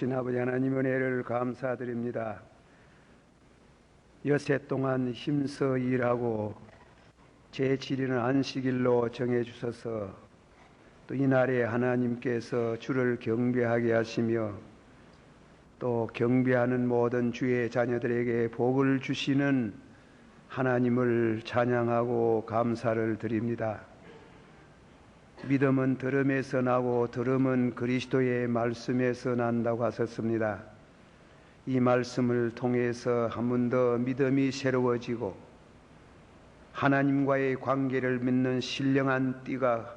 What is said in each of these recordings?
아버지 하나님 은혜를 감사드립니다. 여세 동안 힘써 일하고 제7일은 안식일로 정해주셔서 또 이날에 하나님께서 주를 경배하게 하시며 또 경배하는 모든 주의 자녀들에게 복을 주시는 하나님을 찬양하고 감사를 드립니다. 믿음은 들음에서 나고 들음은 그리스도의 말씀에서 난다고 하셨습니다. 이 말씀을 통해서 한 번 더 믿음이 새로워지고 하나님과의 관계를 맺는 신령한 띠가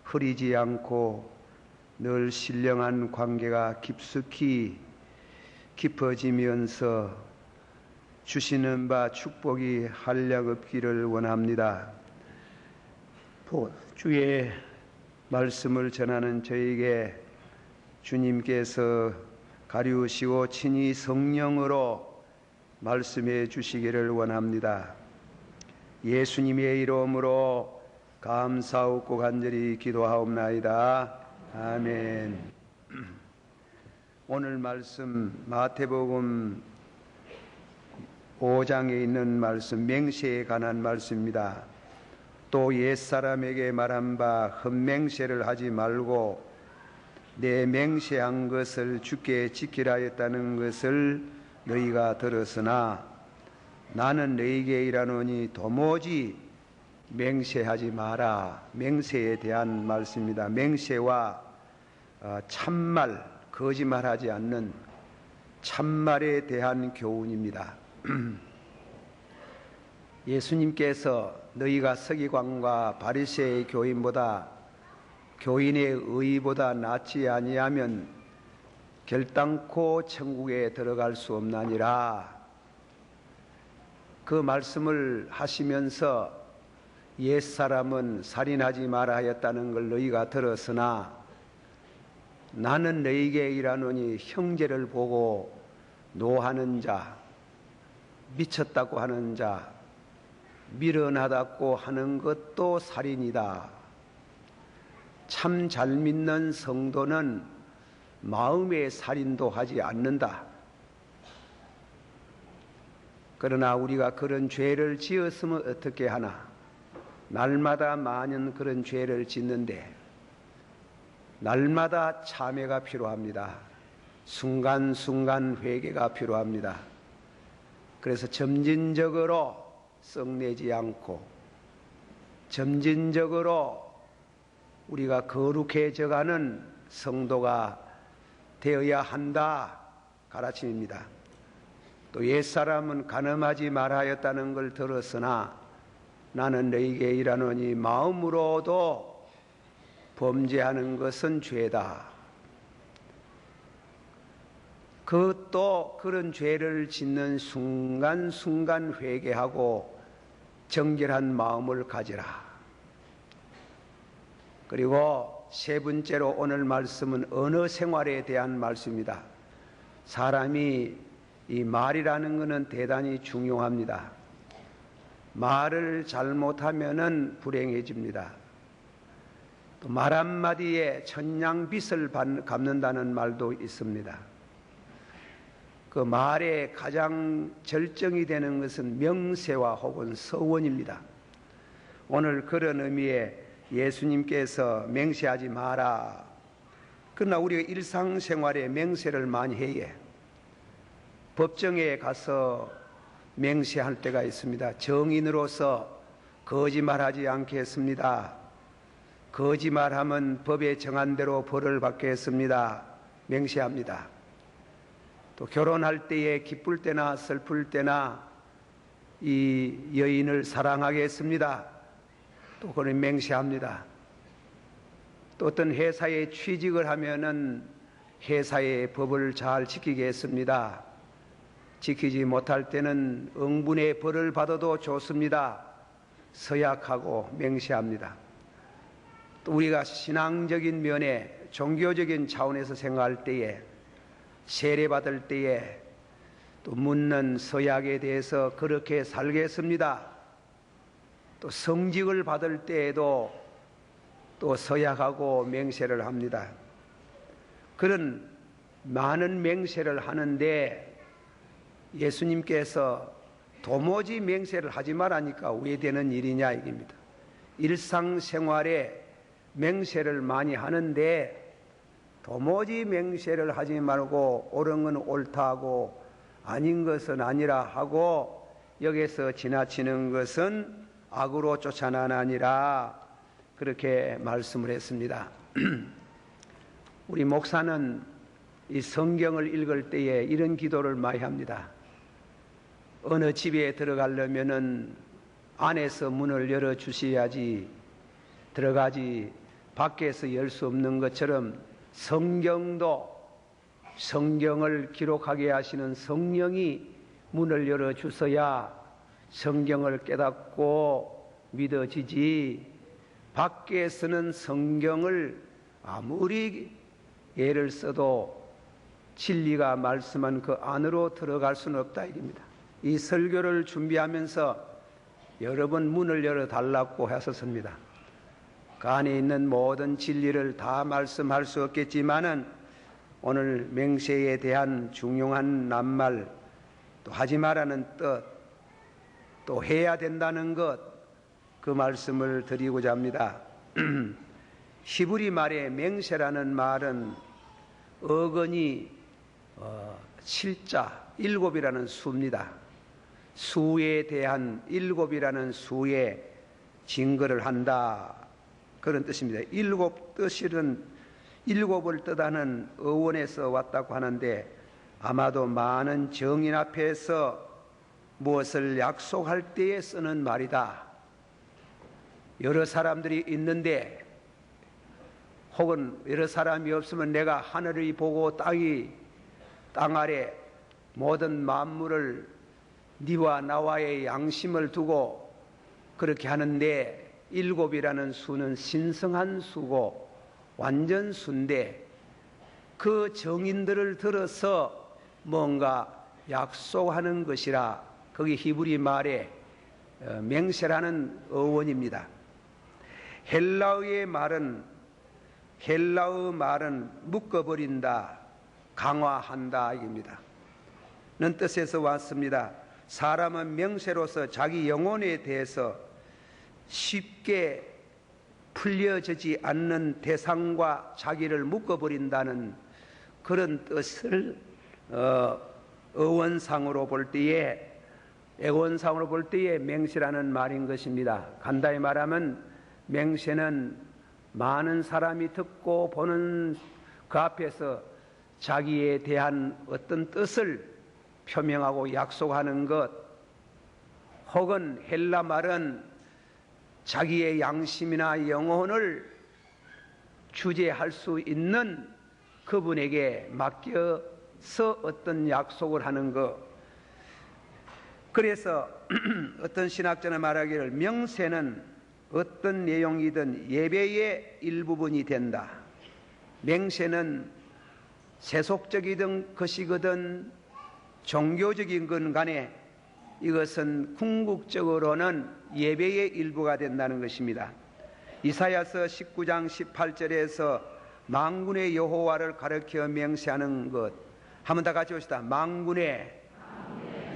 흐리지 않고 늘 신령한 관계가 깊숙이 깊어지면서 주시는 바 축복이 한량없기를 원합니다. 주의 말씀을 전하는 저에게 주님께서 가르치시고 친히 성령으로 말씀해 주시기를 원합니다. 예수님의 이름으로 감사하고 간절히 기도하옵나이다. 아멘. 오늘 말씀 마태복음 5장에 있는 말씀, 맹세에 관한 말씀입니다. 또 옛사람에게 말한 바 헛맹세를 하지 말고 내 맹세한 것을 주께 지키라 했다는 것을 너희가 들었으나 나는 너희에게 이르노니 도무지 맹세하지 마라. 맹세에 대한 말씀입니다. 맹세와 참말, 거짓말하지 않는 참말에 대한 교훈입니다. 예수님께서 너희가 서기관과 바리새의 교인의 의보다 낫지 아니하면 결단코 천국에 들어갈 수 없나니라. 그 말씀을 하시면서 옛사람은 살인하지 마라 하였다는 걸 너희가 들었으나 나는 너희에게 이르노니 형제를 보고 노하는 자, 미쳤다고 하는 자, 미련하다고 하는 것도 살인이다. 참 잘 믿는 성도는 마음의 살인도 하지 않는다. 그러나 우리가 그런 죄를 지었으면 어떻게 하나? 날마다 많은 그런 죄를 짓는데 날마다 참회가 필요합니다. 순간순간 회개가 필요합니다. 그래서 점진적으로 썩내지 않고 점진적으로 우리가 거룩해져가는 성도가 되어야 한다 가르침입니다. 또 옛사람은 간음하지 말아 하였다는 걸 들었으나 나는 너희에게 이르노니 마음으로도 범죄하는 것은 죄다. 그것도 그런 죄를 짓는 순간순간 회개하고 정결한 마음을 가지라. 그리고 세 번째로 오늘 말씀은 언어 생활에 대한 말씀입니다. 사람이 이 말이라는 것은 대단히 중요합니다. 말을 잘못하면은 불행해집니다. 또 말 한마디에 천냥빚을 갚는다는 말도 있습니다. 그 말의 가장 절정이 되는 것은 명세와 혹은 서원입니다. 오늘 그런 의미에 예수님께서 맹세하지 마라. 그러나 우리가 일상생활에 맹세를 많이 해요. 법정에 가서 맹세할 때가 있습니다. 정인으로서 거짓말하지 않겠습니다. 거짓말하면 법에 정한 대로 벌을 받겠습니다. 맹세합니다. 또 결혼할 때에 기쁠 때나 슬플 때나 이 여인을 사랑하겠습니다. 또 그런 맹세합니다. 또 어떤 회사에 취직을 하면은 회사의 법을 잘 지키겠습니다. 지키지 못할 때는 응분의 벌을 받아도 좋습니다. 서약하고 맹세합니다. 또 우리가 신앙적인 면에 종교적인 차원에서 생각할 때에 세례받을 때에 또 묻는 서약에 대해서 그렇게 살겠습니다. 또 성직을 받을 때에도 또 서약하고 맹세를 합니다. 그런 많은 맹세를 하는데 예수님께서 도무지 맹세를 하지 말라니까 왜 되는 일이냐 이겁니다. 일상생활에 맹세를 많이 하는데 도무지 맹세를 하지 말고 옳은 건 옳다 하고 아닌 것은 아니라 하고 여기서 지나치는 것은 악으로 쫓아나니라 그렇게 말씀을 했습니다. 우리 목사는 이 성경을 읽을 때에 이런 기도를 많이 합니다. 어느 집에 들어가려면은 안에서 문을 열어 주셔야지 들어가지 밖에서 열 수 없는 것처럼 성경도 성경을 기록하게 하시는 성령이 문을 열어 주셔야 성경을 깨닫고 믿어지지 밖에서는 성경을 아무리 애를 써도 진리가 말씀한 그 안으로 들어갈 수는 없다 이겁니다. 이 설교를 준비하면서 여러 번 문을 열어달라고 하셨습니다. 그 안에 있는 모든 진리를 다 말씀할 수 없겠지만은 오늘 맹세에 대한 중요한 낱말, 또 하지 말라는 뜻, 또 해야 된다는 것, 그 말씀을 드리고자 합니다. 히브리 말에 맹세라는 말은 어근이 7자, 7이라는 수입니다. 수에 대한 7이라는 수에 증거를 한다. 그런 뜻입니다. 7 뜻은 7을 뜻하는 어원에서 왔다고 하는데 아마도 많은 정인 앞에서 무엇을 약속할 때에 쓰는 말이다. 여러 사람들이 있는데 혹은 여러 사람이 없으면 내가 하늘을 보고 땅 아래 모든 만물을 네와 나와의 양심을 두고 그렇게 하는데 7이라는 수는 신성한 수고 완전 수인데 그 정인들을 들어서 뭔가 약속하는 것이라 거기 히브리 말에 맹세라는 어원입니다. 헬라어의 말은 묶어버린다, 강화한다 이겁니다. 는 뜻에서 왔습니다. 사람은 맹세로서 자기 영혼에 대해서 쉽게 풀려지지 않는 대상과 자기를 묶어버린다는 그런 뜻을 어원상으로 볼 때에 애원상으로 볼 때에 맹세라는 말인 것입니다. 간단히 말하면 맹세는 많은 사람이 듣고 보는 그 앞에서 자기에 대한 어떤 뜻을 표명하고 약속하는 것, 혹은 헬라 말은 자기의 양심이나 영혼을 주재할 수 있는 그분에게 맡겨서 어떤 약속을 하는 것. 그래서 어떤 신학자는 말하기를 명세는 어떤 내용이든 예배의 일부분이 된다. 맹세는 세속적이든 것이거든 종교적인 건 간에 이것은 궁극적으로는 예배의 일부가 된다는 것입니다. 이사야서 19장 18절에서 만군의 여호와를 가리켜 맹세하는 것, 한번 다 같이 봅시다. 만군의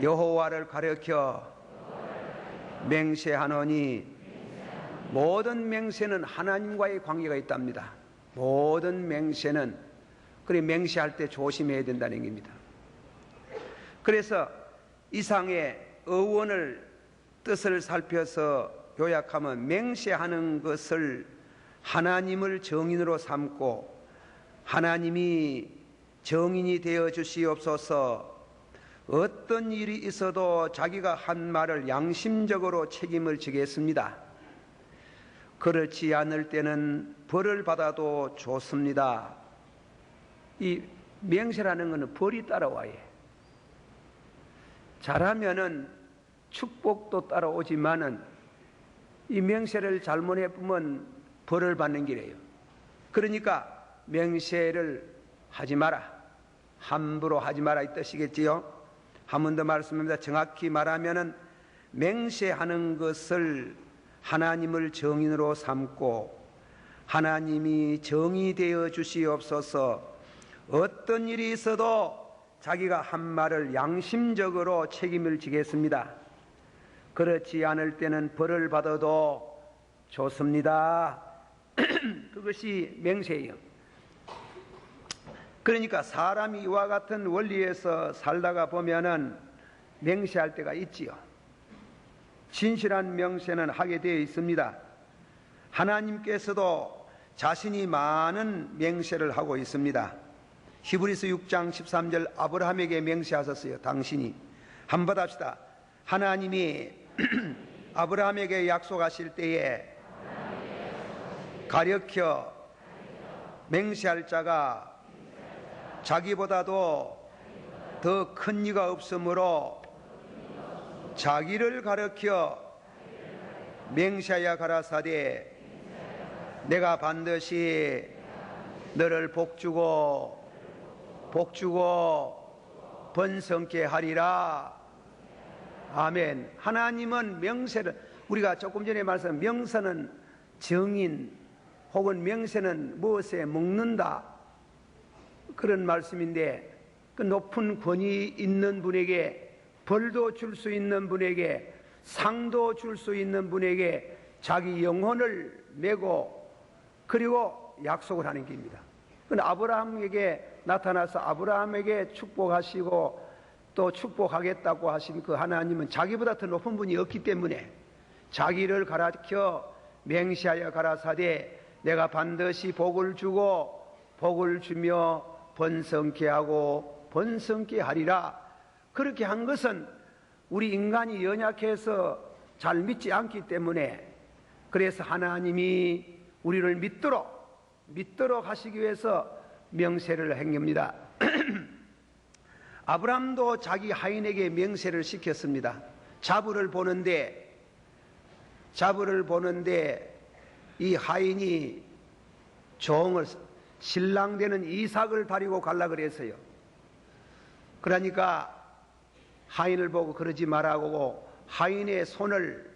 여호와를 가리켜 맹세하노니, 모든 맹세는 하나님과의 관계가 있답니다. 모든 맹세는, 그래 맹세할 때 조심해야 된다는 얘기입니다. 그래서 이상의 어원을 뜻을 살펴서 요약하면 맹세하는 것을 하나님을 정인으로 삼고 하나님이 정인이 되어 주시옵소서, 어떤 일이 있어도 자기가 한 말을 양심적으로 책임을 지겠습니다. 그렇지 않을 때는 벌을 받아도 좋습니다. 이 맹세라는 것은 벌이 따라와요. 잘하면은 축복도 따라오지만은 이 맹세를 잘못해보면 벌을 받는 길이에요. 그러니까 맹세를 하지 마라, 함부로 하지 마라 이 뜻이겠지요. 한 번 더 말씀합니다. 정확히 말하면은 맹세하는 것을 하나님을 정인으로 삼고 하나님이 정이 되어 주시옵소서, 어떤 일이 있어도 자기가 한 말을 양심적으로 책임을 지겠습니다. 그렇지 않을 때는 벌을 받아도 좋습니다. 그것이 맹세예요. 그러니까 사람이 이와 같은 원리에서 살다가 보면은 맹세할 때가 있지요. 진실한 명세는 하게 되어 있습니다. 하나님께서도 자신이 많은 맹세를 하고 있습니다. 히브리서 6장 13절 아브라함에게 맹세하셨어요. 당신이 한번 합시다. 하나님이 아브라함에게 약속하실 때에 가르쳐 맹세할 자가 자기보다도 더 큰 이가 없으므로 자기를 가르쳐 맹세하여 가라사대 내가 반드시 너를 복주고 번성케 하리라. 아멘. 하나님은 명세를, 우리가 조금 전에 말씀한 명세는 정인 혹은 명세는 무엇에 먹는다, 그런 말씀인데, 그 높은 권위 있는 분에게, 벌도 줄 수 있는 분에게, 상도 줄 수 있는 분에게 자기 영혼을 메고 그리고 약속을 하는 길입니다. 아브라함에게 나타나서 아브라함에게 축복하시고 또 축복하겠다고 하신 그 하나님은 자기보다 더 높은 분이 없기 때문에 자기를 가르쳐 맹세하여 가라사대 내가 반드시 복을 주고 복을 주며 번성케 하고 번성케 하리라. 그렇게 한 것은 우리 인간이 연약해서 잘 믿지 않기 때문에, 그래서 하나님이 우리를 믿도록 하시기 위해서 명세를 한 겁니다. 아브라함도 자기 하인에게 명세를 시켰습니다. 자부를 보는데 이 하인이 종을, 신랑 되는 이삭을 다리고 갈라 그랬어요. 그러니까 하인을 보고 그러지 말라고 하인의 손을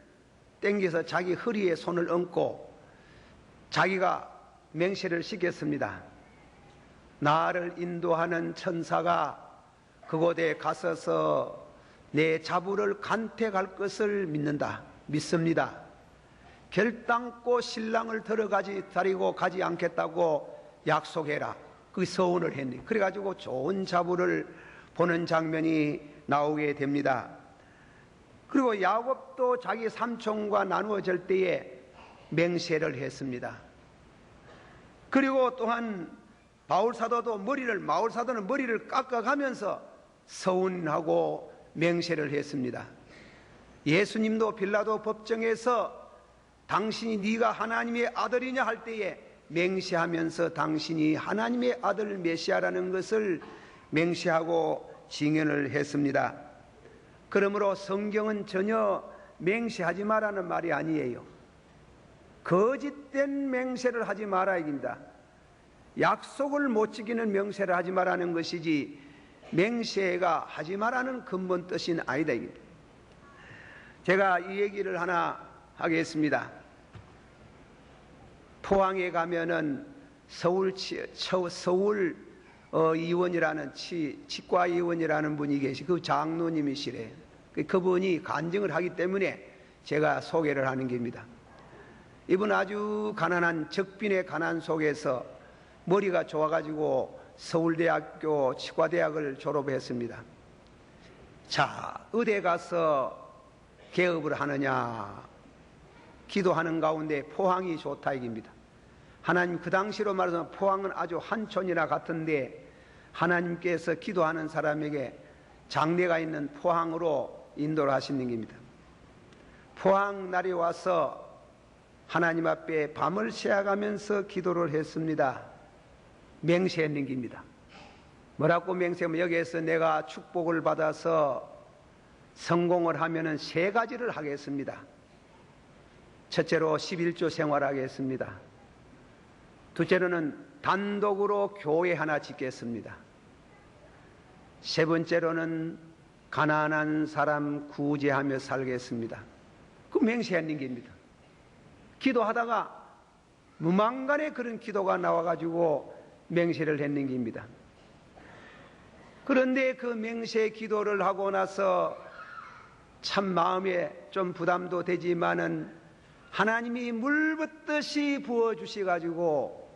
땡겨서 자기 허리에 손을 얹고 자기가 맹세를 시켰습니다. 나를 인도하는 천사가 그곳에 가서서 내 자부를 간택할 것을 믿습니다. 결단코 신랑을 데리고 가지 않겠다고 약속해라. 그 서운을 했네. 그래가지고 좋은 자부를 보는 장면이 나오게 됩니다. 그리고 야곱도 자기 삼촌과 나누어질 때에 맹세를 했습니다. 그리고 또한 마울사도는 머리를 깎아가면서 서운하고 맹세를 했습니다. 예수님도 빌라도 법정에서 당신이 네가 하나님의 아들이냐 할 때에 맹세하면서 당신이 하나님의 아들 메시아라는 것을 맹세하고 증언을 했습니다. 그러므로 성경은 전혀 맹세하지 말라는 말이 아니에요. 거짓된 맹세를 하지 말아야 합니다. 약속을 못 지키는 명세를 하지 말라는 것이지 맹세가 하지 말라는 근본 뜻은 아니다. 제가 이 얘기를 하나 하겠습니다. 포항에 가면은 서울 의원이라는 치과 의원이라는 분이 그 장로님이시래. 그분이 간증을 하기 때문에 제가 소개를 하는 겁니다. 이분 아주 가난한 적빈의 가난 속에서 머리가 좋아가지고 서울대학교 치과대학을 졸업했습니다. 자, 의대 가서 개업을 하느냐 기도하는 가운데 포항이 좋다 이깁니다. 하나님, 그 당시로 말해서 포항은 아주 한촌이나 같은데 하나님께서 기도하는 사람에게 장례가 있는 포항으로 인도를 하시는 겁니다. 포항 날이 와서 하나님 앞에 밤을 새어가면서 기도를 했습니다. 맹세했는 겁니다. 뭐라고 맹세하면, 여기에서 내가 축복을 받아서 성공을 하면은 3가지를 하겠습니다. 첫째로 11조 생활하겠습니다. 둘째로는 단독으로 교회 하나 짓겠습니다. 세 번째로는 가난한 사람 구제하며 살겠습니다. 그 맹세하는 겁니다. 기도하다가 무망간에 그런 기도가 나와가지고 맹세를 했는 겁니다. 그런데 그 맹세 기도를 하고 나서 참 마음에 좀 부담도 되지만은 하나님이 물붓듯이 부어주셔가지고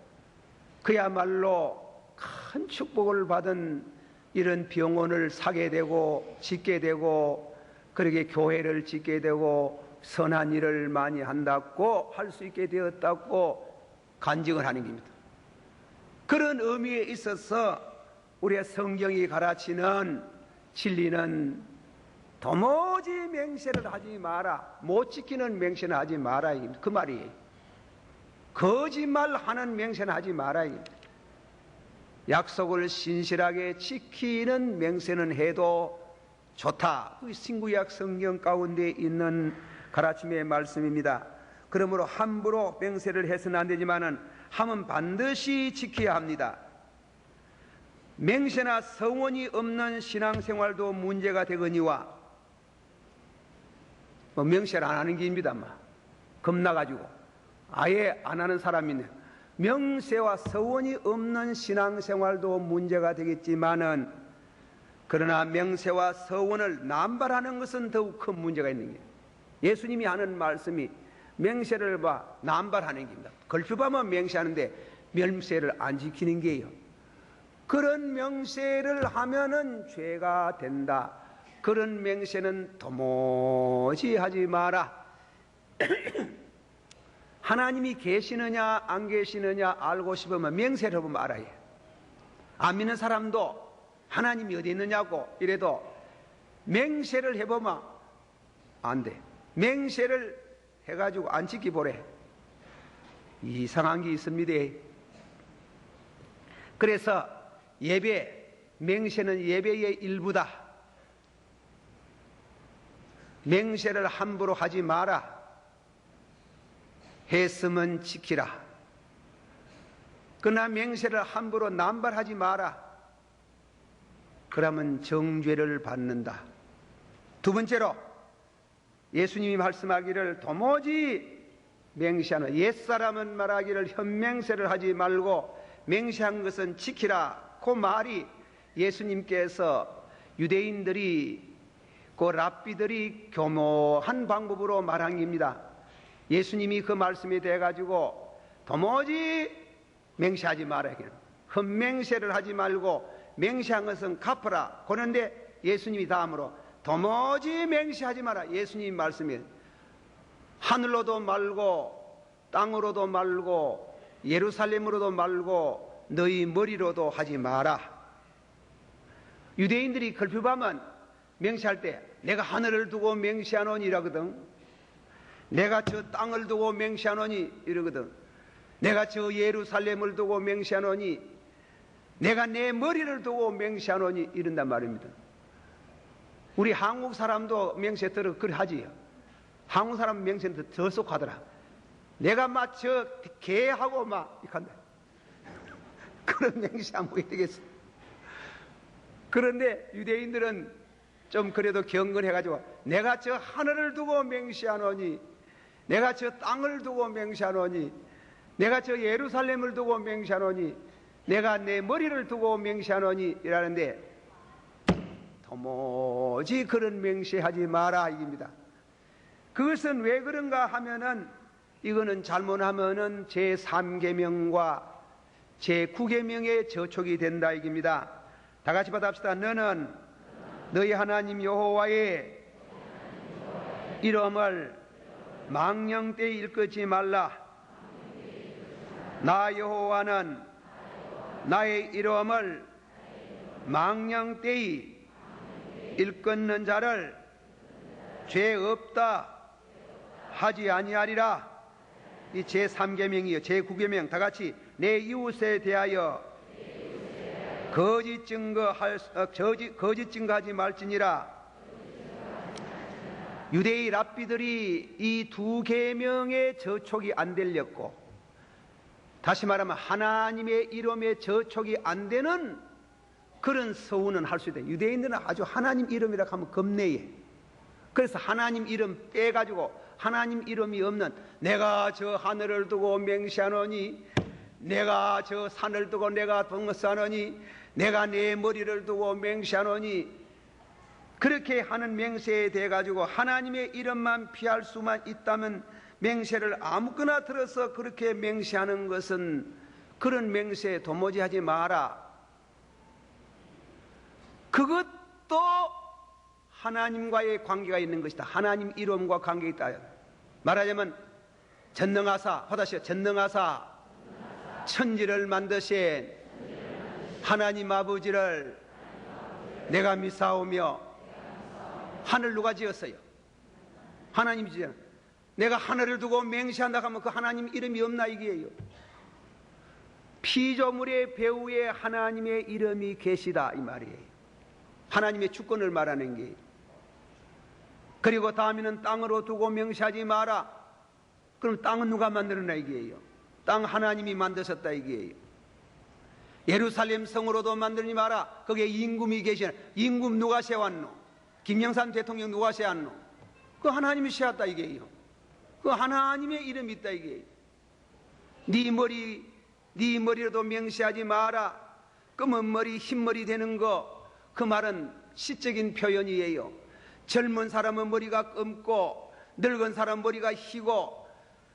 그야말로 큰 축복을 받은 이런 병원을 사게 되고 짓게 되고 그렇게 교회를 짓게 되고 선한 일을 많이 한다고 할 수 있게 되었다고 간증을 하는 겁니다. 그런 의미에 있어서 우리의 성경이 가르치는 진리는 도무지 맹세를 하지 마라, 못 지키는 맹세는 하지 마라, 그 말이에요. 거짓말하는 맹세는 하지 마라. 약속을 신실하게 지키는 맹세는 해도 좋다. 그 신구약 성경 가운데 있는 가르침의 말씀입니다. 그러므로 함부로 맹세를 해서는 안 되지만은 함은 반드시 지켜야 합니다. 맹세나 서원이 없는 신앙생활도 문제가 되거니와 맹세를 안 하는 게입니다. 겁나가지고 아예 안 하는 사람이 있네. 명세와 서원이 없는 신앙생활도 문제가 되겠지만은 그러나 명세와 서원을 남발하는 것은 더욱 큰 문제가 있는 거예요. 예수님이 하는 말씀이 맹세를 남발하는 겁니다. 걸핏하면 맹세하는데 명세를 안 지키는 게요. 그런 명세를 하면은 죄가 된다. 그런 맹세는 도무지 하지 마라. 하나님이 계시느냐 안 계시느냐 알고 싶으면 맹세를 해보면 알아요. 안 믿는 사람도 하나님이 어디 있느냐고 이래도 맹세를 해보면 안 돼. 맹세를 해가지고 안 지키보래. 이상한 게 있습니다. 그래서 맹세는 예배의 일부다. 맹세를 함부로 하지 마라. 했으면 지키라. 그러나 맹세를 함부로 남발하지 마라. 그러면 정죄를 받는다. 두 번째로 예수님이 말씀하기를 도무지 맹세하는 옛사람은 말하기를 현맹세를 하지 말고 맹세한 것은 지키라. 그 말이 예수님께서 유대인들이 그 랍비들이 교묘한 방법으로 말한 겁니다. 예수님이 그 말씀에 대해 가지고 도무지 맹세하지 마라. 헛맹세를 하지 말고 맹세한 것은 갚으라. 그런데 예수님이 다음으로 도무지 맹세하지 마라. 예수님 말씀이 하늘로도 말고 땅으로도 말고 예루살렘으로도 말고 너희 머리로도 하지 마라. 유대인들이 걸핏하면 맹세할 때 내가 하늘을 두고 맹세하노니 이러거든. 내가 저 땅을 두고 맹세하노니 이러거든. 내가 저 예루살렘을 두고 맹세하노니 내가 내 머리를 두고 맹세하노니 이런단 말입니다. 우리 한국 사람도 맹세 들어 그래 하지요. 한국 사람 맹세는 더 속하더라. 내가 막 저 개하고 막 이간다. 그런 맹세하면 어떻게 되겠어? 그런데 유대인들은 좀 그래도 경건해가지고 내가 저 하늘을 두고 맹세하노니 내가 저 땅을 두고 맹세하노니 내가 저 예루살렘을 두고 맹세하노니 내가 내 머리를 두고 맹세하노니 이라는데 도무지 그런 맹세하지 마라 이깁니다. 그것은 왜 그런가 하면은 이거는 잘못하면은 제3계명과 제9계명의 저촉이 된다 이깁니다. 다 같이 받합시다. 너는 너희 하나님 여호와의 이름을 망령되이 일컫지 말라. 나 여호와는 나의 이름을 망령되이 일컫는 자를 죄 없다 하지 아니하리라. 이 제3계명이요. 제9계명 다 같이 내 이웃에 대하여 거짓 증거하지 말지니라. 유대의 랍비들이 이 두 계명의 저촉이 안 들렸고 다시 말하면 하나님의 이름의 저촉이 안 되는 그런 서운은 할 수 있다. 유대인들은 아주 하나님 이름이라 하면 겁내해. 그래서 하나님 이름 빼가지고 하나님 이름이 없는 내가 저 하늘을 두고 맹세하노니 내가 저 산을 두고 내가 동사하노니 내가 내 머리를 두고 맹세하노니, 그렇게 하는 맹세에 대해 가지고 하나님의 이름만 피할 수만 있다면 맹세를 아무거나 들어서 그렇게 맹세하는 것은 그런 맹세 도무지 하지 마라. 그것도 하나님과의 관계가 있는 것이다. 하나님 이름과 관계가 있다. 말하자면 전능하사, 하다시요, 전능하사 천지를 만드신 하나님 아버지를 내가 믿사오며, 하늘 누가 지었어요? 하나님이 지었어요. 내가 하늘을 두고 맹세한다 하면 그 하나님 이름이 없나 이게요. 피조물의 배후에 하나님의 이름이 계시다 이 말이에요. 하나님의 주권을 말하는 게. 그리고 다음에는 땅으로 두고 맹세하지 마라. 그럼 땅은 누가 만들었나 이게요. 땅 하나님이 만드셨다 이게요. 예루살렘 성으로도 만들지 마라. 거기에 임금이 계시나. 임금 누가 세웠노? 김영삼 대통령 누가 세웠노? 그 하나님이 세웠다 이게요. 그 하나님의 이름이 있다 이게요. 네 머리로도 맹세하지 마라. 검은 머리 흰머리 되는 거, 그 말은 시적인 표현이에요. 젊은 사람은 머리가 검고 늙은 사람 머리가 희고,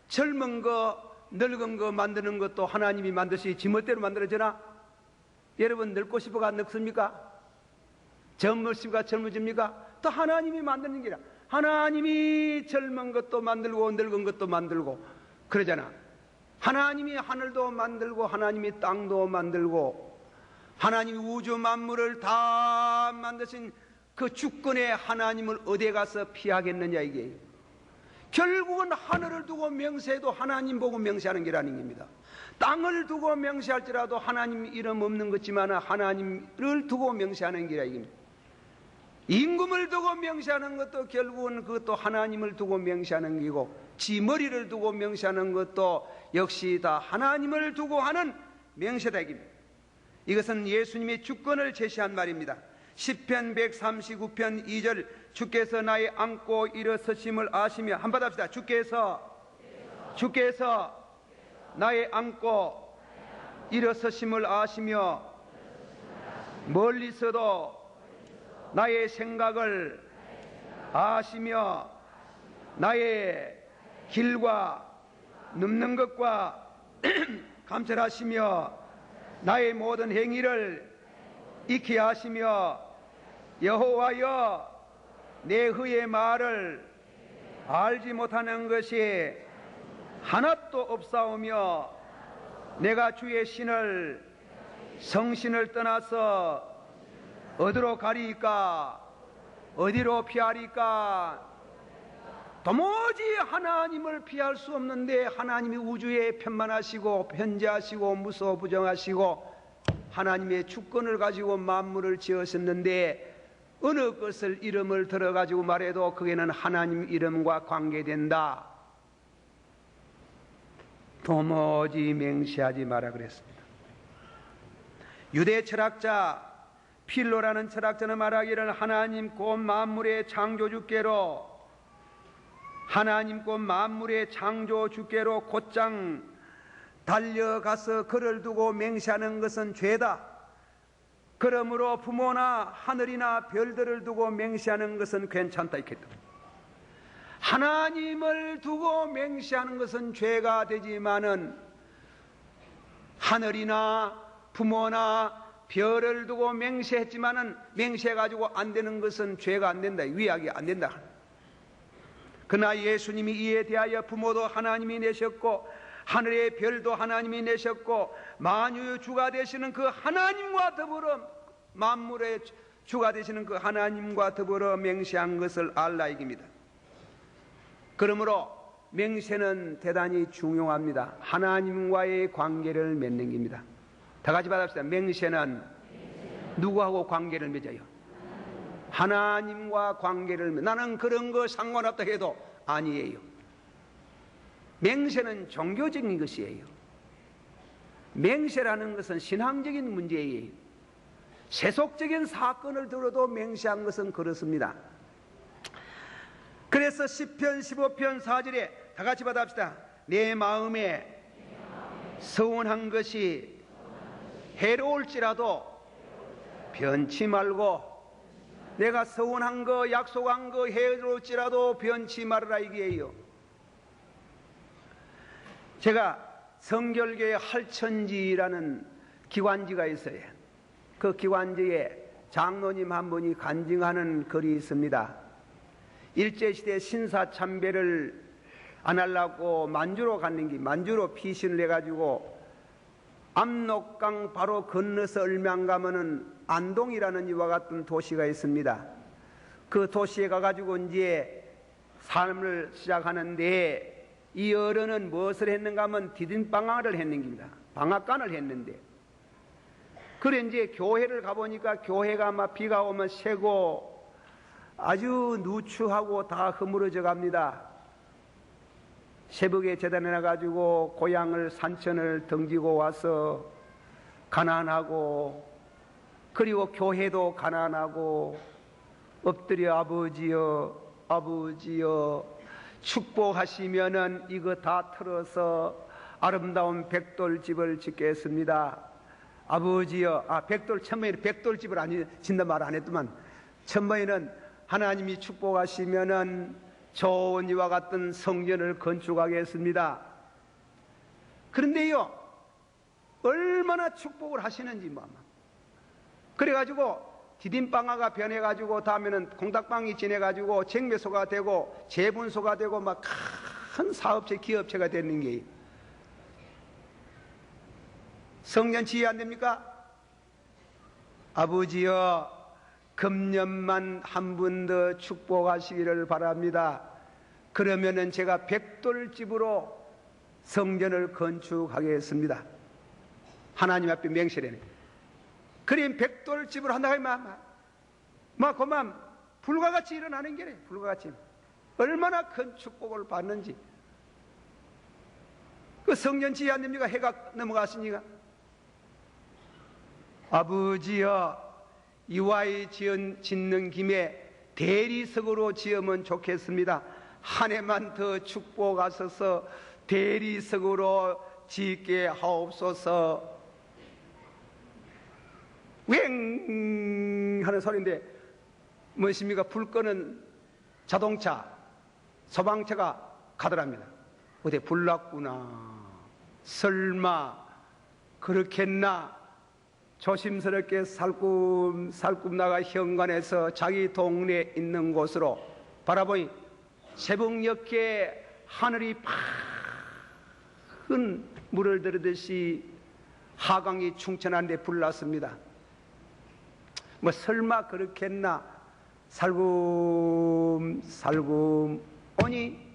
젊은 거 늙은 거 만드는 것도 하나님이 만드시 지멋대로 만들어지나? 여러분 늙고 싶어가 늙습니까? 젊고 싶어가 젊어집니까? 또 하나님이 만드는 게라. 하나님이 젊은 것도 만들고 늙은 것도 만들고 그러잖아. 하나님이 하늘도 만들고 하나님이 땅도 만들고 하나님이 우주 만물을 다 만드신 그 주권의 하나님을 어디에 가서 피하겠느냐 이게. 결국은 하늘을 두고 맹세해도 하나님 보고 맹세하는 게라는 겁니다. 땅을 두고 맹세할지라도 하나님 이름 없는 것지만 하나님을 두고 맹세하는 게라 이겁니다. 임금을 두고 맹세하는 것도 결국은 그것도 하나님을 두고 맹세하는 게고, 지 머리를 두고 맹세하는 것도 역시 다 하나님을 두고 하는 맹세다 이겁니다. 이것은 예수님의 주권을 제시한 말입니다. 시편 139편 2절, 주께서 나의 안고 일어서심을 아시며, 한번 합시다. 주께서 나의 안고 일어서심을 아시며 멀리서도 나의 생각을 아시며 나의 길과 눕는 것과 감찰하시며 나의 모든 행위를 익히 하시며 여호와여 내 후의 말을 알지 못하는 것이 하나도 없사오며 내가 주의 신을 성신을 떠나서 어디로 가리까? 어디로 피하리까? 도무지 하나님을 피할 수 없는데 하나님이 우주에 편만하시고 편재하시고 무서워 부정하시고 하나님의 주권을 가지고 만물을 지으셨는데 어느 것을 이름을 들어가지고 말해도 그게는 하나님 이름과 관계된다. 도무지 맹세하지 마라 그랬습니다. 유대 철학자 필로라는 철학자는 말하기를 하나님 곧 만물의 창조주께로, 하나님 곧 만물의 창조주께로 곧장 달려가서 그를 두고 맹세하는 것은 죄다. 그러므로 부모나 하늘이나 별들을 두고 맹세하는 것은 괜찮다 이렇게. 하나님을 두고 맹세하는 것은 죄가 되지만은 하늘이나 부모나 별을 두고 맹세했지만은 맹세해가지고 안 되는 것은 죄가 안 된다. 위약이 안 된다. 그러나 예수님이 이에 대하여 부모도 하나님이 내셨고 하늘의 별도 하나님이 내셨고 만유의 주가 되시는 그 하나님과 더불어 만물의 주가 되시는 그 하나님과 더불어 맹세한 것을 알라 이깁니다. 그러므로 맹세는 대단히 중요합니다. 하나님과의 관계를 맺는 겁니다. 다 같이 받읍시다. 맹세는 누구하고 관계를 맺어요? 하나님과 관계를 맺어요. 나는 그런 거 상관없다 해도 아니에요. 맹세는 종교적인 것이에요. 맹세라는 것은 신앙적인 문제예요. 세속적인 사건을 들어도 맹세한 것은 그렇습니다. 그래서 시편 15편 4절에 다 같이 받읍시다. 내 마음에 서운한 것이 해로울지라도 변치 말고 내가 서원한 거 약속한 거 해놓을지라도 변치 말아라 이게요. 제가 성결교회 할천지라는 기관지가 있어요. 그 기관지에 장로님 한 분이 간증하는 글이 있습니다. 일제시대 신사참배를 안 하려고 만주로 갔는 게 만주로 피신을 해가지고 압록강 바로 건너서 얼마 안 가면은 안동이라는 이와 같은 도시가 있습니다. 그 도시에 가가지고 이제 삶을 시작하는데 이 어른은 무엇을 했는가 하면 디딤방학을 했는 겁니다. 방학간을 했는데 그래 이제 교회를 가보니까 교회가 막 비가 오면 새고 아주 누추하고 다 허물어져 갑니다. 새벽에 재단해 가지고 고향을 산천을 등지고 와서 가난하고 그리고 교회도 가난하고 엎드려 아버지여 아버지여 축복하시면은 이거 다 털어서 아름다운 백돌집을 짓겠습니다. 아버지여, 백돌 천만에는 백돌집을 아니 짓는 말 안 했더만 천만에는 하나님이 축복하시면은 좋은 이와 같은 성전을 건축하겠습니다. 그런데요, 얼마나 축복을 하시는지 뭐. 그래가지고 디딤방아가 변해가지고 다음에는 공닭방이 지내가지고 정매소가 되고 재분소가 되고 막 큰 사업체 기업체가 되는 게 성전 지혜 안 됩니까? 아버지여 금년만 한 분 더 축복하시기를 바랍니다. 그러면은 제가 백돌집으로 성전을 건축하겠습니다. 하나님 앞에 맹세하네. 그럼 백돌집을 한다고 하면 막 그만 불과같이 일어나는 게래. 불과같이 얼마나 큰 축복을 받는지. 그 성전 지혜 안 됩니까? 해가 넘어갔으니까. 아버지여 이와이 짓는 김에 대리석으로 지으면 좋겠습니다. 한 해만 더 축복하셔서 대리석으로 짓게 하옵소서. 웽 하는 소리인데 무엇입니까? 불 끄는 자동차 소방차가 가더랍니다. 어디 불났구나. 설마 그렇겠나? 조심스럽게 살꿈살꿈 나가 현관에서 자기 동네에 있는 곳으로 바라보니 새벽녘에 하늘이 큰 물을 들듯이 하강이 충천한데 불났습니다. 뭐 설마 그렇겠나? 살금살금 오니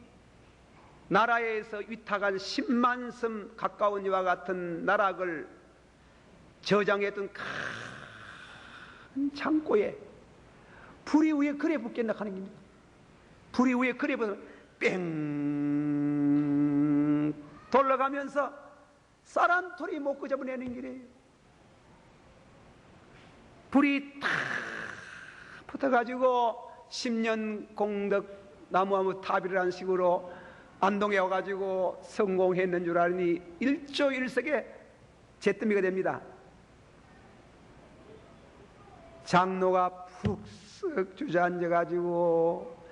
나라에서 위탁한 10만 섬 가까운 이와 같은 나락을 저장했던 큰 창고에 불이 위에 그래 붙겠나 하는 겁니다. 불이 위에 그래 붙으면 뺑 돌아가면서 쌀한톨이 못 끄집어내는 길이에요. 불이 탁 붙어가지고 10년 공덕 나무하고 탑이라는 식으로 안동에 와가지고 성공했는 줄 알니 일조일석에 잿더미가 됩니다. 장로가 푹쓱 주저앉아가지고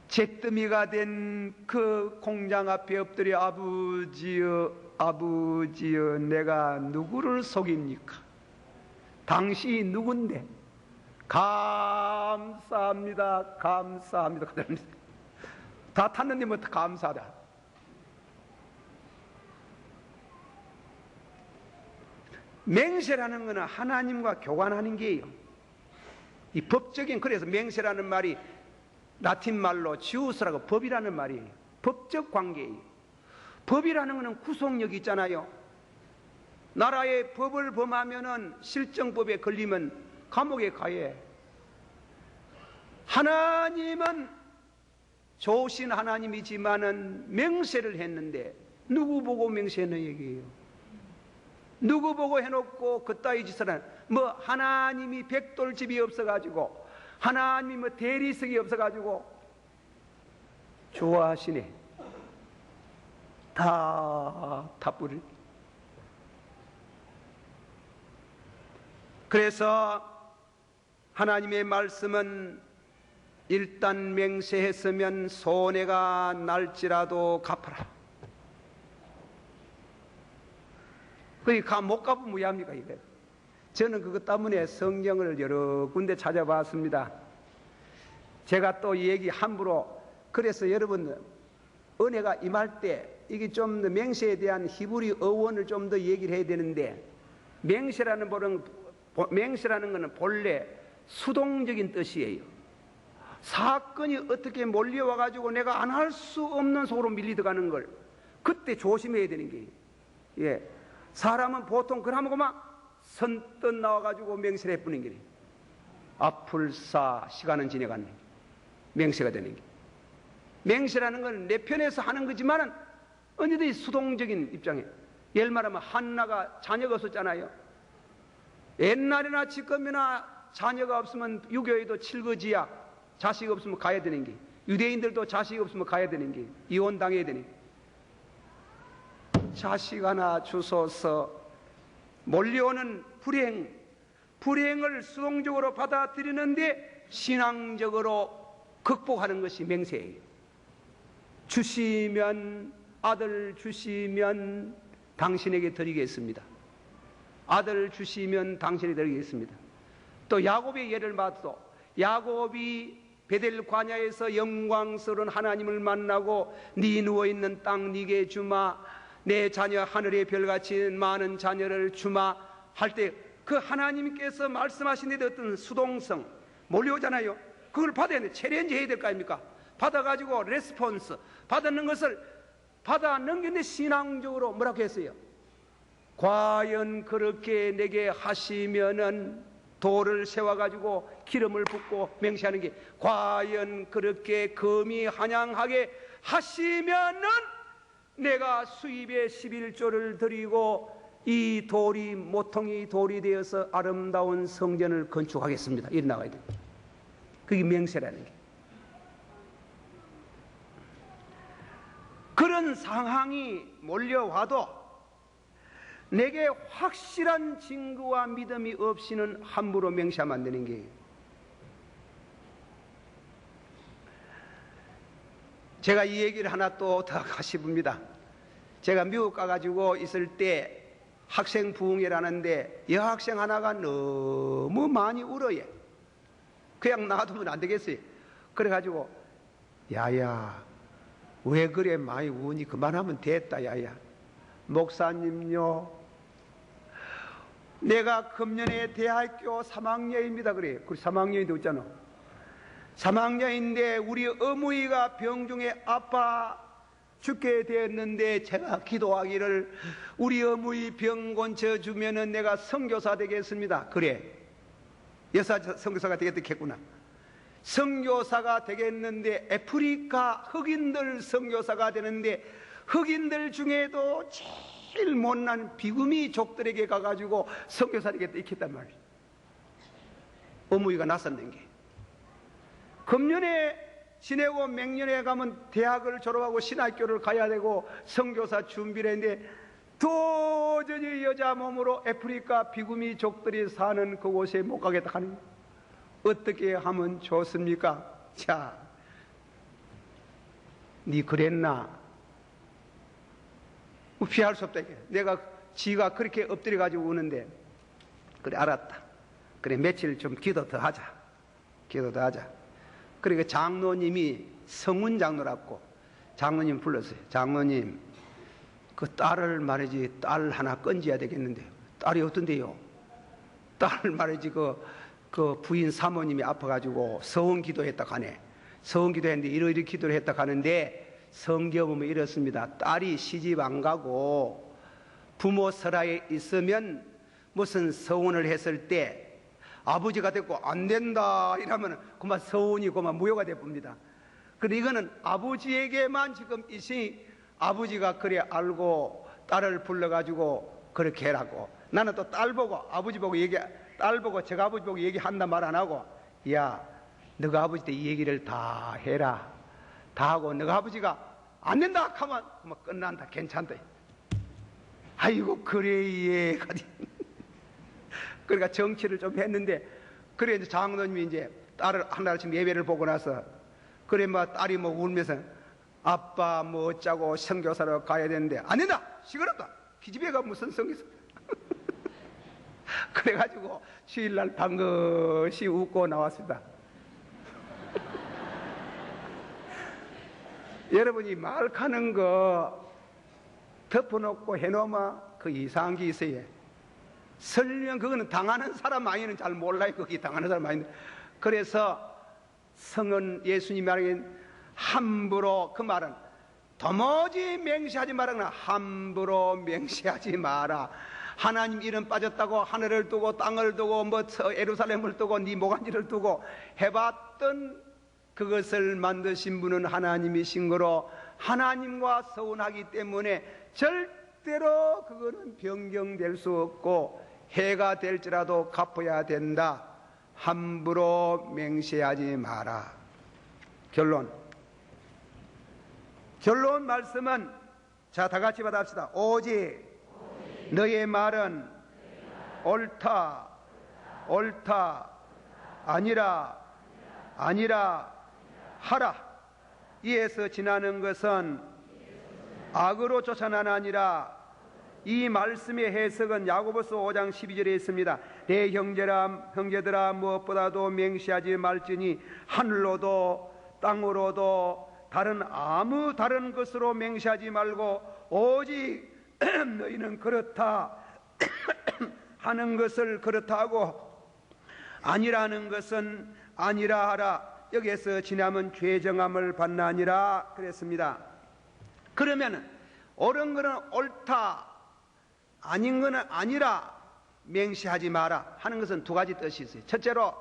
잿더미가 된 그 공장 앞에 엎드려 아버지여 아버지여 내가 누구를 속입니까? 당신이 누군데? 감사합니다 감사합니다 다 탔는데 뭐 감사하다. 맹세라는 것은 하나님과 교관하는 게예요. 이 법적인, 그래서 맹세라는 말이 라틴 말로 지우스라고 법이라는 말이에요. 법적 관계예요. 법이라는 것은 구속력이 있잖아요. 나라의 법을 범하면은 실정법에 걸리면 감옥에 가야. 하나님은 좋으신 하나님이지만은 맹세를 했는데 누구 보고 맹세하는 얘기예요? 누구 보고 해놓고 그따위 짓을 하는, 뭐 하나님이 백돌집이 없어가지고 하나님이 뭐 대리석이 없어가지고 좋아하시네. 다 뿌리. 그래서 하나님의 말씀은 일단 맹세했으면 손해가 날지라도 갚아라. 그러니까 못 갚으면 왜 합니까? 이거. 저는 그것 때문에 성경을 여러 군데 찾아봤습니다. 제가 또 얘기 함부로, 그래서 여러분 은혜가 임할 때 이게 좀 더 맹세에 대한 히브리 어원을 좀 더 얘기를 해야 되는데, 맹세라는 것은 본래 수동적인 뜻이에요. 사건이 어떻게 몰려와 가지고 내가 안 할 수 없는 속으로 밀리 들어가는 걸 그때 조심해야 되는 게, 예, 사람은 보통 그러면 그만 선뜻 나와 가지고 맹세를 해뿌는 게, 앞을싸 시간은 지나갔네, 맹세가 되는 게. 맹세라는 건 내 편에서 하는 거지만은 언제든지 수동적인 입장에, 예를 말하면 한나가 자녀가 없었잖아요. 옛날이나 지금이나 자녀가 없으면 유교에도 칠거지야, 자식 없으면 가야 되는 게, 유대인들도 자식 없으면 가야 되는 게, 이혼당해야 되는 게. 자식 하나 주소서. 몰려오는 불행을 수동적으로 받아들이는데 신앙적으로 극복하는 것이 맹세예요. 주시면, 아들 주시면 당신에게 드리겠습니다. 아들 주시면 당신에게 드리겠습니다. 또 야곱의 예를 봐도, 야곱이 베델 광야에서 영광스러운 하나님을 만나고 네 누워있는 땅 네게 주마, 내 자녀 하늘의 별같이 많은 자녀를 주마 할 때 그 하나님께서 말씀하신 데 어떤 수동성 몰려오잖아요. 그걸 받아야 돼. 챌린지 해야 될 거 아닙니까? 받아가지고 레스폰스 받는 것을 받아 넘겼는데 신앙적으로 뭐라고 했어요? 과연 그렇게 내게 하시면은, 돌을 세워가지고 기름을 붓고 맹세하는 게, 과연 그렇게 금이 한양하게 하시면은 내가 수입의 11조를 드리고 이 돌이 모퉁이 돌이 되어서 아름다운 성전을 건축하겠습니다. 이리 나와야 돼. 그게 맹세라는 게. 그런 상황이 몰려와도 내게 확실한 증거와 믿음이 없이는 함부로 맹세하면 안 되는 게, 제가 이 얘기를 하나 또 더 하시봅니다. 제가 미국 가가지고 있을 때 학생 부흥회라는데 여학생 하나가 너무 많이 울어요. 그냥 놔두면 안 되겠어요. 그래가지고 야야 왜 그래 많이 우니 그만하면 됐다. 야야 목사님요, 내가 금년에 대학교 3학년입니다. 그래. 그 3학년인데 있잖아. 3학년인데 우리 어머니가 병중에 아파 죽게 되었는데 제가 기도하기를 우리 어머니 병 고쳐주면은 내가 선교사 되겠습니다. 그래. 여사 선교사가 되겠구나. 선교사가 되겠는데 아프리카 흑인들 선교사가 되는데 흑인들 중에도 제일 못난 비구미족들에게 가가지고 선교사 되겠다 이렇게 했단 말이에요. 어머니가 나섰는 게. 금년에 지내고 맹년에 가면 대학을 졸업하고 신학교를 가야 되고 선교사 준비를 했는데 도저히 여자 몸으로 아프리카 비구미족들이 사는 그곳에 못 가겠다 하는 거예요. 어떻게 하면 좋습니까? 자, 니 그랬나? 피할 수 없다. 내가 지가 그렇게 엎드려 가지고 우는데, 그래 알았다. 그래 며칠 좀 기도 더 하자. 기도 더 하자. 그러니까 장로님이 성운 장로라고 장로님 불렀어요. 장로님, 그 딸을 말이지 딸 하나 건져야 되겠는데. 딸이 어떤데요? 딸 말이지 그 부인 사모님이 아파가지고 서원 기도했다 가네. 서원 기도했는데 이러이러 기도를 했다 가는데 성경 보면 이렇습니다. 딸이 시집 안 가고 부모 설화에 있으면 무슨 서원을 했을 때 아버지가 됐고 안 된다 이러면 그만 서원이 그만 무효가 되봅니다. 그런데 이거는 아버지에게만 지금 있으니 아버지가 그래 알고 딸을 불러가지고 그렇게 해라고. 나는 또 딸 보고 아버지 보고 딸 보고 제가 아버지 보고 얘기한다 말 안 하고, 야 너가 아버지 때 이 얘기를 다 해라. 다 하고 너가 아버지가 안 된다 하면 끝난다. 괜찮다. 아이고 그래 예. 그러니까 정치를 좀 했는데 그래 이제 장로님이 이제 딸을 하나씩 예배를 보고 나서 그래 뭐 딸이 뭐 울면서 아빠 뭐 어쩌고 선교사로 가야 되는데 안 된다 시끄럽다 기집애가 무슨 성기서 그래가지고 주일날 반드시 웃고 나왔습니다. 여러분이 말하는 거 덮어놓고 해놓으면 그 이상한 게 있어요. 설령 그거는 당하는 사람 아니는 잘 몰라요. 거기 당하는 사람 아닌데. 그래서 성은 예수님 말하기엔 함부로 그 말은 도무지 맹세하지 말아라. 함부로 맹세하지 마라. 하나님 이름 빠졌다고 하늘을 두고 땅을 두고 뭐 예루살렘을 두고 네 모간지를 두고 해봤던 그것을 만드신 분은 하나님이신 거로 하나님과 서운하기 때문에 절대로 그거는 변경될 수 없고 해가 될지라도 갚아야 된다. 함부로 맹세하지 마라. 결론 말씀은 자 다같이 받아합시다. 오직 너의 말은 옳다 아니라 하라. 이에서 지나는 것은 악으로 쫓아나는 아니라 이 말씀의 해석은 야고보서 5장 12절에 있습니다. 내 형제들아 무엇보다도 맹세하지 말지니 하늘로도 땅으로도 아무 다른 것으로 맹세하지 말고 오직 너희는 그렇다 하는 것을 그렇다 하고 아니라는 것은 아니라 하라. 여기에서 지나면 죄정함을 받나니라 그랬습니다. 그러면 옳은 것은 옳다 아닌 것은 아니라 맹세하지 마라 하는 것은 두 가지 뜻이 있어요. 첫째로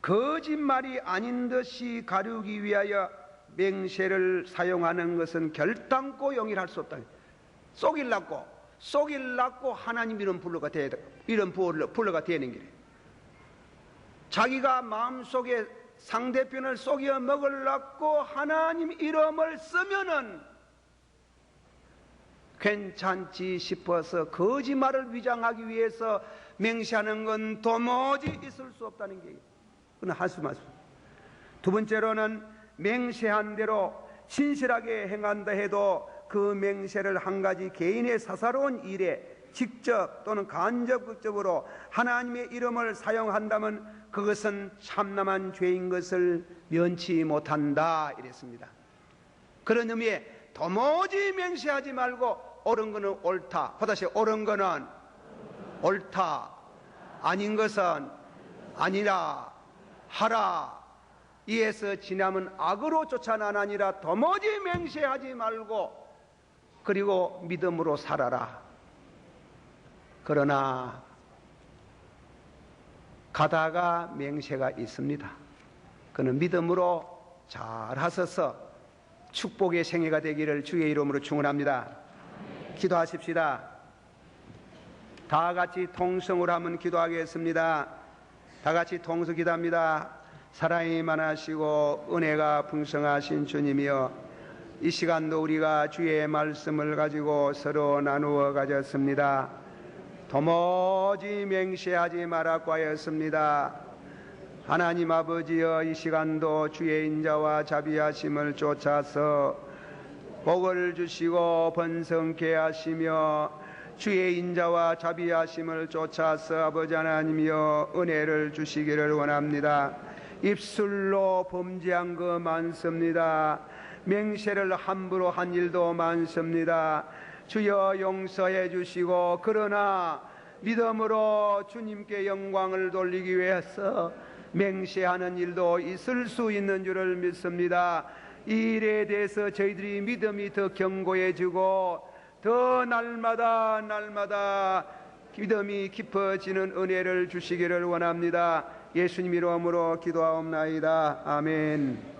거짓말이 아닌 듯이 가르기 위하여 맹세를 사용하는 것은 결단코 용인할 수 없다. 속일라고 하나님 이름 불러가 되는 길이에요. 자기가 마음속에 상대편을 속여 먹으려고 하나님 이름을 쓰면은 괜찮지 싶어서 거짓말을 위장하기 위해서 맹세하는 건 도무지 있을 수 없다는 게 그건 할 수 없습니다. 두 번째로는 맹세한 대로 진실하게 행한다 해도 그 맹세를 한 가지 개인의 사사로운 일에 직접 또는 간접적으로 하나님의 이름을 사용한다면 그것은 참남한 죄인 것을 면치 못한다 이랬습니다. 그런 의미에 도무지 맹세하지 말고 옳은 것은 옳다, 다시 옳은 것은 옳다, 아닌 것은 아니라 하라. 이에서 지나면 악으로 쫓아나니라. 도무지 맹세하지 말고 그리고 믿음으로 살아라. 그러나 가다가 맹세가 있습니다. 그는 믿음으로 잘 하셔서 축복의 생애가 되기를 주의 이름으로 축원합니다. 기도하십시다. 다 같이 통성으로 한번 기도하겠습니다. 다 같이 통성 기도합니다. 사랑이 많으시고 은혜가 풍성하신 주님이여, 이 시간도 우리가 주의 말씀을 가지고 서로 나누어 가졌습니다. 도무지 맹세하지 말라고 하였습니다. 하나님 아버지여, 이 시간도 주의 인자와 자비하심을 쫓아서 복을 주시고 번성케 하시며 주의 인자와 자비하심을 쫓아서 아버지 하나님이여 은혜를 주시기를 원합니다. 입술로 범죄한 거 많습니다. 맹세를 함부로 한 일도 많습니다. 주여 용서해 주시고, 그러나 믿음으로 주님께 영광을 돌리기 위해서 맹세하는 일도 있을 수 있는 줄을 믿습니다. 이 일에 대해서 저희들이 믿음이 더 견고해지고 더 날마다 믿음이 깊어지는 은혜를 주시기를 원합니다. 예수님 이름으로 기도하옵나이다. 아멘.